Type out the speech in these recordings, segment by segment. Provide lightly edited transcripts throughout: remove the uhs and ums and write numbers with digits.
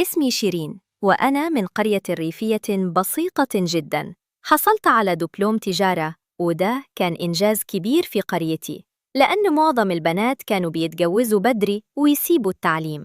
اسمي شيرين، وأنا من قرية ريفية بسيطة جداً. حصلت على دبلوم تجارة، وده كان إنجاز كبير في قريتي، لأن معظم البنات كانوا بيتجوزوا بدري ويسيبوا التعليم.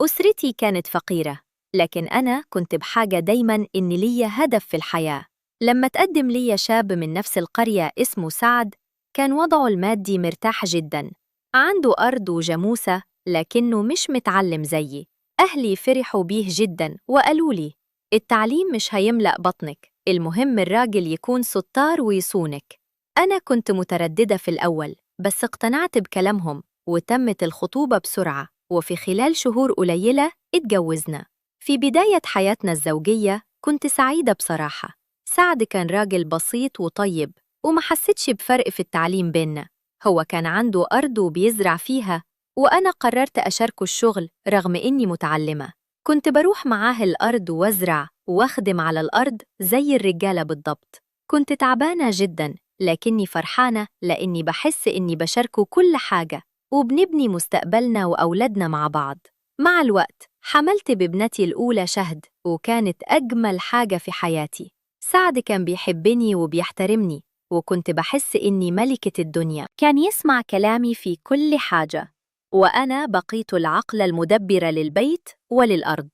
أسرتي كانت فقيرة، لكن أنا كنت بحاجة دايماً إن ليا هدف في الحياة. لما تقدم لي شاب من نفس القرية اسمه سعد، كان وضعه المادي مرتاح جداً، عنده أرض وجاموسة، لكنه مش متعلم زيي. أهلي فرحوا بيه جداً وقالوا لي: التعليم مش هيملأ بطنك، المهم الراجل يكون ستار ويصونك. أنا كنت مترددة في الأول، بس اقتنعت بكلامهم وتمت الخطوبة بسرعة، وفي خلال شهور قليلة اتجوزنا. في بداية حياتنا الزوجية كنت سعيدة بصراحة. سعد كان راجل بسيط وطيب، وما حسيتش بفرق في التعليم بينا. هو كان عنده أرض وبيزرع فيها، وأنا قررت أشاركه الشغل رغم إني متعلمة. كنت بروح معاه الأرض وأزرع وأخدم على الأرض زي الرجالة بالضبط. كنت تعبانة جداً، لكني فرحانة لأني بحس إني بشاركه كل حاجة، وبنبني مستقبلنا وأولادنا مع بعض. مع الوقت حملت بابنتي الأولى شهد، وكانت أجمل حاجة في حياتي. سعد كان بيحبني وبيحترمني، وكنت بحس إني ملكة الدنيا. كان يسمع كلامي في كل حاجة، وأنا بقيت العقل المدبر للبيت وللأرض.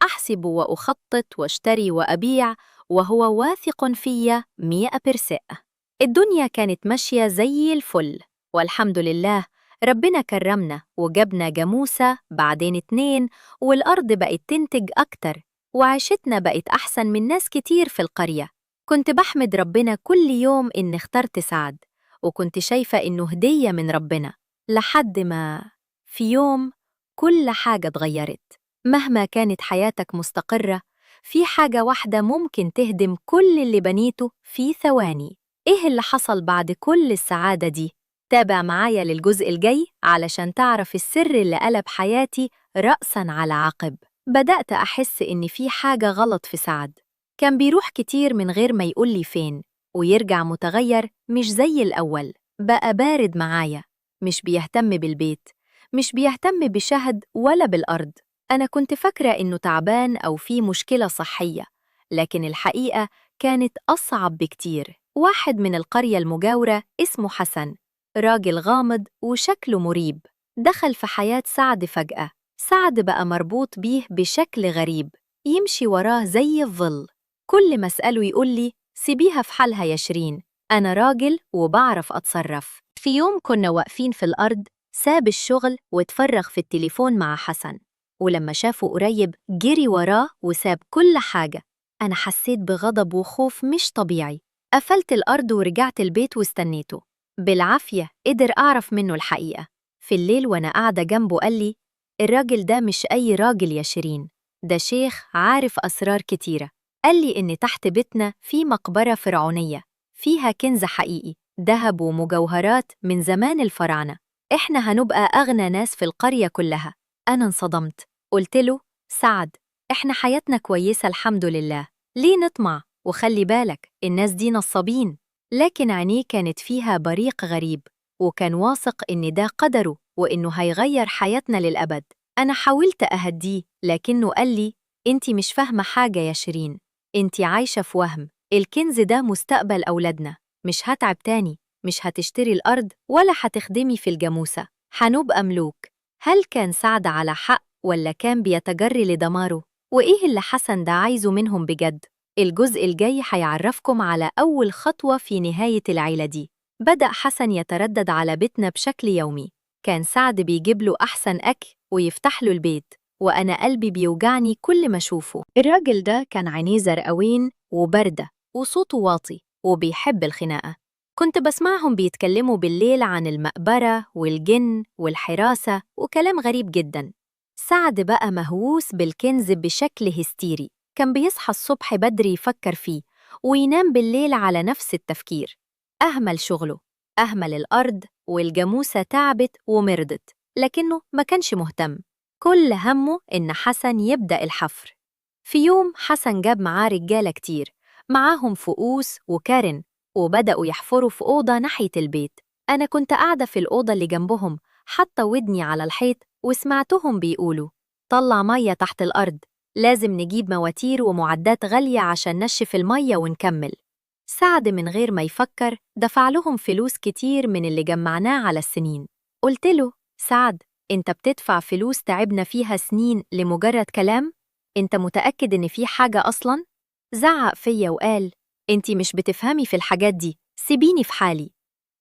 أحسب وأخطط واشتري وأبيع، وهو واثق فيا 100%. الدنيا كانت ماشية زي الفل، والحمد لله. ربنا كرمنا وجبنا جاموسة، بعدين 2، والأرض بقت تنتج أكتر، وعيشتنا بقت أحسن من ناس كتير في القرية. كنت بحمد ربنا كل يوم إن اخترت سعد، وكنت شايفة إنه هدية من ربنا. لحد ما في يوم كل حاجة اتغيرت. مهما كانت حياتك مستقرة، في حاجة واحدة ممكن تهدم كل اللي بنيته في ثواني. إيه اللي حصل بعد كل السعادة دي؟ تابع معايا للجزء الجاي علشان تعرف السر اللي قلب حياتي رأساً على عقب. بدأت أحس إن في حاجة غلط في سعد. كان بيروح كتير من غير ما يقولي فين، ويرجع متغير مش زي الأول. بقى بارد معايا، مش بيهتم بالبيت، مش بيهتم بشهد ولا بالأرض. أنا كنت فاكرة إنه تعبان أو في مشكلة صحية، لكن الحقيقة كانت أصعب بكتير. واحد من القرية المجاورة اسمه حسن، راجل غامض وشكله مريب، دخل في حياة سعد فجأة. سعد بقى مربوط بيه بشكل غريب، يمشي وراه زي الظل. كل ما أسأله يقولي: سيبيها في حالها يا شيرين، أنا راجل وبعرف أتصرف. في يوم كنا واقفين في الأرض، ساب الشغل واتفرغ في التليفون مع حسن، ولما شافه قريب جري وراه وساب كل حاجة. أنا حسيت بغضب وخوف مش طبيعي. قفلت الأرض ورجعت البيت واستنيته. بالعافية قدر أعرف منه الحقيقة. في الليل وأنا قاعدة جنبه قال لي: الراجل ده مش أي راجل يا شيرين، ده شيخ عارف أسرار كتيرة. قال لي إن تحت بيتنا في مقبرة فرعونية فيها كنز حقيقي، ذهب ومجوهرات من زمان الفراعنة. إحنا هنبقى أغنى ناس في القرية كلها. أنا انصدمت. قلت له: سعد، إحنا حياتنا كويسة الحمد لله، ليه نطمع؟ وخلي بالك الناس دي نصابين. لكن عينيه كانت فيها بريق غريب، وكان واثق إن ده قدره وإنه هيغير حياتنا للأبد. أنا حاولت أهديه، لكنه قال لي: أنتي مش فاهمة حاجة يا شيرين، أنتي عايشة في وهم. الكنز ده مستقبل أولادنا، مش هتعب تاني، مش هتشتري الأرض ولا هتخدمي في الجاموسة، هنبقى ملوك. هل كان سعد على حق ولا كان بيتجري لدماره؟ وإيه اللي حسن ده عايزه منهم بجد؟ الجزء الجاي هيعرفكم على أول خطوة في نهاية العيلة دي. بدأ حسن يتردد على بيتنا بشكل يومي. كان سعد بيجيب له أحسن أكل ويفتح له البيت، وأنا قلبي بيوجعني كل ما أشوفه. الراجل ده كان عينيه زرقاوين وباردة، وصوته واطي، وبيحب الخناقة. كنت بسمعهم بيتكلموا بالليل عن المقبرة والجن والحراسة وكلام غريب جدا. سعد بقى مهووس بالكنز بشكل هستيري، كان بيصحى الصبح بدري يفكر فيه، وينام بالليل على نفس التفكير. أهمل شغله، أهمل الأرض، والجاموسة تعبت ومرضت، لكنه ما كانش مهتم. كل همه إن حسن يبدأ الحفر. في يوم حسن جاب معاه رجالة كتير، معاهم فؤوس وكارن، وبدأوا يحفروا في أوضة ناحية البيت. أنا كنت قاعدة في الأوضة اللي جنبهم، حاطة ودني على الحيط، وسمعتهم بيقولوا: طلع مية تحت الأرض، لازم نجيب مواتير ومعدات غالية عشان نشف المية ونكمل. سعد من غير ما يفكر دفع لهم فلوس كتير من اللي جمعناه على السنين. قلت له: سعد، انت بتدفع فلوس تعبنا فيها سنين لمجرد كلام؟ انت متأكد ان في حاجة أصلاً؟ زعق فيا وقال: انتي مش بتفهمي في الحاجات دي، سيبيني في حالي.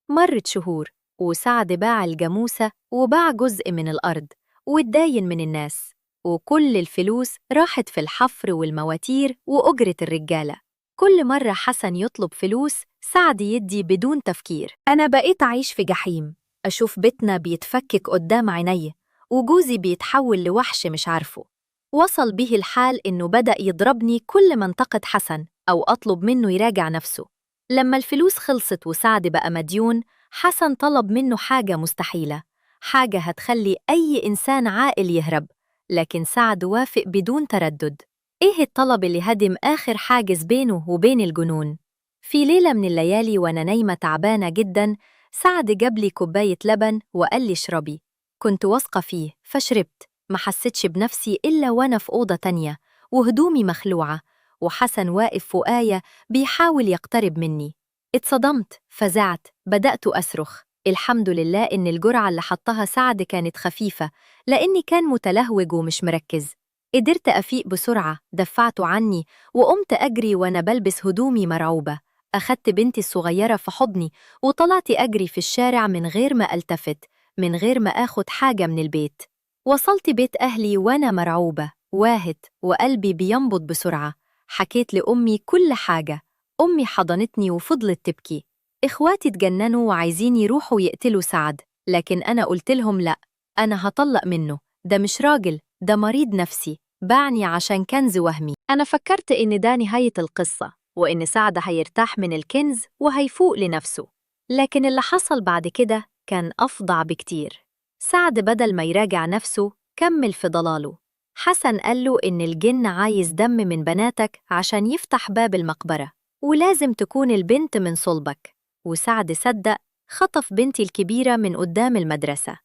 مرت شهور، وسعد باع الجاموسة وباع جزء من الأرض واتداين من الناس، وكل الفلوس راحت في الحفر والمواتير وأجرة الرجالة. كل مرة حسن يطلب فلوس سعد يدي بدون تفكير. أنا بقيت أعيش في جحيم، أشوف بيتنا بيتفكك قدام عيني، وجوزي بيتحول لوحش مش عارفه. وصل به الحال إنه بدأ يضربني كل ما انتقد حسن أو أطلب منه يراجع نفسه. لما الفلوس خلصت وسعد بقى مديون، حسن طلب منه حاجة مستحيلة، حاجة هتخلي أي إنسان عاقل يهرب، لكن سعد وافق بدون تردد. إيه الطلب اللي هدم آخر حاجز بينه وبين الجنون؟ في ليلة من الليالي وأنا نايمة تعبانة جداً، سعد جاب لي كوباية لبن وقال لي: اشربي. كنت واثقة فيه فشربت، ما حسيتش بنفسي إلا وأنا في أوضة تانية وهدومي مخلوعة، وحسن واقف فوقايا بيحاول يقترب مني. اتصدمت، فزعت، بدأت أصرخ. الحمد لله إن الجرعة اللي حطها سعد كانت خفيفة، لأني كان متلهوج ومش مركز. قدرت أفيق بسرعة، دفعته عني وقمت أجري وأنا بلبس هدومي مرعوبة. أخدت بنتي الصغيرة في حضني وطلعت أجري في الشارع من غير ما ألتفت، من غير ما آخد حاجة من البيت. وصلت بيت أهلي وأنا مرعوبة واهت وقلبي بينبض بسرعة. حكيت لأمي كل حاجة. أمي حضنتني وفضلت تبكي. إخواتي اتجننوا وعايزين يروحوا يقتلوا سعد، لكن أنا قلت لهم لأ، أنا هطلق منه، ده مش راجل، ده مريض نفسي، باعني عشان كنز وهمي. أنا فكرت إن ده نهاية القصة، وإن سعد هيرتاح من الكنز وهيفوق لنفسه. لكن اللي حصل بعد كده كان أفظع بكتير. سعد بدل ما يراجع نفسه كمل في ضلاله. حسن قال له إن الجن عايز دم من بناتك عشان يفتح باب المقبرة، ولازم تكون البنت من صلبك. وسعد صدق، خطف بنتي الكبيرة من قدام المدرسة.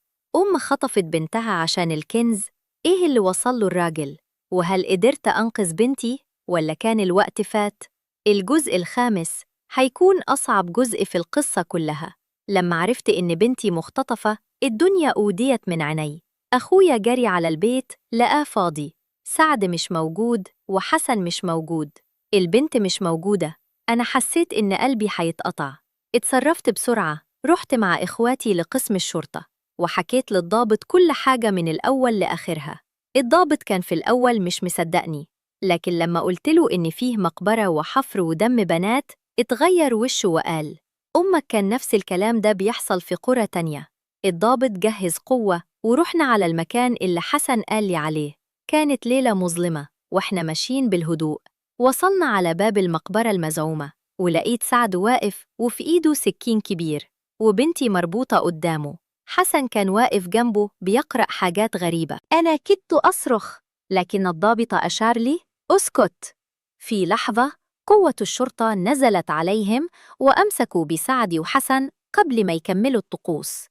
خطفت بنتها عشان الكنز. إيه اللي وصل له الراجل؟ وهل قدرت أنقذ بنتي ولا كان الوقت فات؟ الجزء الخامس هيكون أصعب جزء في القصة كلها. لما عرفت إن بنتي مختطفة، الدنيا أوديت من عيني. أخويا جري على البيت لقاه فاضي، سعد مش موجود وحسن مش موجود، البنت مش موجودة. أنا حسيت إن قلبي هيتقطع. اتصرفت بسرعة، رحت مع إخواتي لقسم الشرطة وحكيت للضابط كل حاجة من الأول لآخرها. الضابط كان في الأول مش مصدقني، لكن لما قلت له إن فيه مقبرة وحفر ودم بنات اتغير وشه وقال: أمك كان نفس الكلام ده بيحصل في قرى تانية. الضابط جهز قوة ورحنا على المكان اللي حسن قال لي عليه. كانت ليلة مظلمة وإحنا ماشيين بالهدوء. وصلنا على باب المقبرة المزعومة، ولقيت سعد واقف وفي إيده سكين كبير، وبنتي مربوطة قدامه. حسن كان واقف جنبه بيقرأ حاجات غريبة. أنا كدت أصرخ، لكن الضابط أشار لي: اسكت. في لحظة قوة الشرطة نزلت عليهم وأمسكوا بسعد وحسن قبل ما يكملوا الطقوس.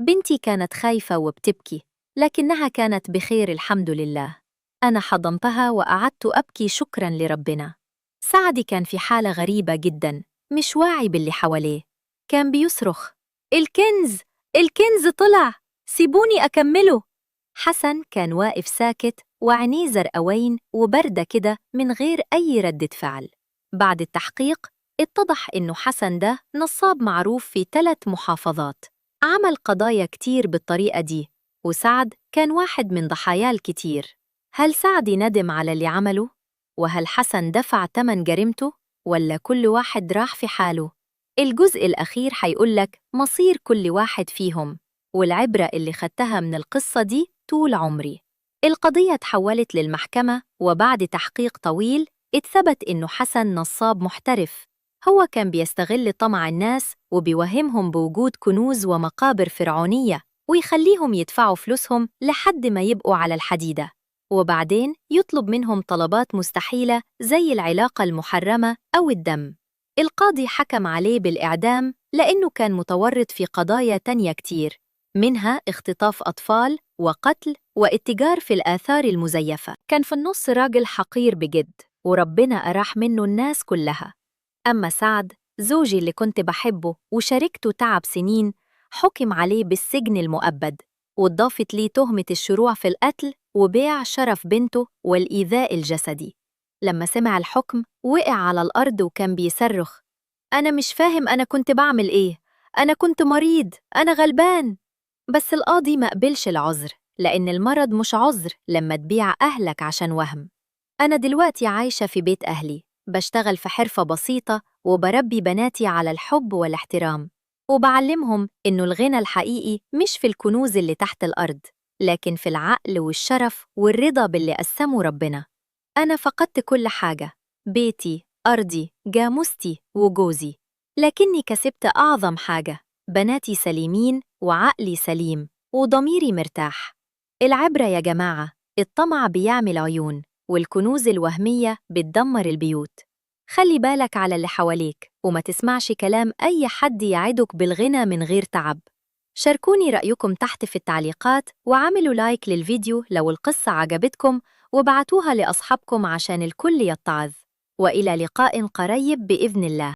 بنتي كانت خايفة وبتبكي، لكنها كانت بخير الحمد لله. أنا حضنتها وقعدت أبكي شكراً لربنا. سعد كان في حالة غريبة جداً، مش واعي باللي حواليه. كان بيصرخ: الكنز! الكنز طلع! سيبوني أكمله! حسن كان واقف ساكت وعينيه زرقاوين وبردة كده من غير أي ردة فعل. بعد التحقيق اتضح إنه حسن ده نصاب معروف في 3 محافظات، عمل قضايا كتير بالطريقة دي، وسعد كان واحد من ضحاياه الكتير. هل سعد ندم على اللي عمله؟ وهل حسن دفع تمن جريمته؟ ولا كل واحد راح في حاله؟ الجزء الأخير هيقولك مصير كل واحد فيهم، والعبرة اللي خدتها من القصة دي طول عمري. القضية تحولت للمحكمة، وبعد تحقيق طويل اتثبت إنه حسن نصاب محترف. هو كان بيستغل طمع الناس وبيوهمهم بوجود كنوز ومقابر فرعونية، ويخليهم يدفعوا فلوسهم لحد ما يبقوا على الحديدة، وبعدين يطلب منهم طلبات مستحيلة زي العلاقة المحرمة أو الدم. القاضي حكم عليه بالإعدام لأنه كان متورط في قضايا تانية كتير، منها اختطاف أطفال وقتل واتجار في الآثار المزيفة. كان في النص راجل حقير بجد، وربنا أراح منه الناس كلها. أما سعد، زوجي اللي كنت بحبه وشاركته تعب سنين، حكم عليه بالسجن المؤبد، واتضافت ليه تهمة الشروع في القتل وبيع شرف بنته والإيذاء الجسدي. لما سمع الحكم وقع على الأرض وكان بيصرخ: أنا مش فاهم أنا كنت بعمل إيه، أنا كنت مريض، أنا غلبان. بس القاضي ما قبلش العذر، لأن المرض مش عذر لما تبيع أهلك عشان وهم. أنا دلوقتي عايشة في بيت أهلي، بشتغل في حرفة بسيطة وبربي بناتي على الحب والاحترام، وبعلمهم إنه الغنى الحقيقي مش في الكنوز اللي تحت الأرض، لكن في العقل والشرف والرضا باللي قسمه ربنا. أنا فقدت كل حاجة: بيتي، أرضي، جاموستي وجوزي، لكني كسبت أعظم حاجة: بناتي سليمين وعقلي سليم وضميري مرتاح. العبرة يا جماعة، الطمع بيعمل عيون، والكنوز الوهمية بتدمر البيوت. خلي بالك على اللي حواليك، وما تسمعش كلام أي حد يعدك بالغنى من غير تعب. شاركوني رأيكم تحت في التعليقات، وعملوا لايك للفيديو لو القصة عجبتكم، وبعتوها لأصحابكم عشان الكل يتعظ. وإلى لقاء قريب بإذن الله.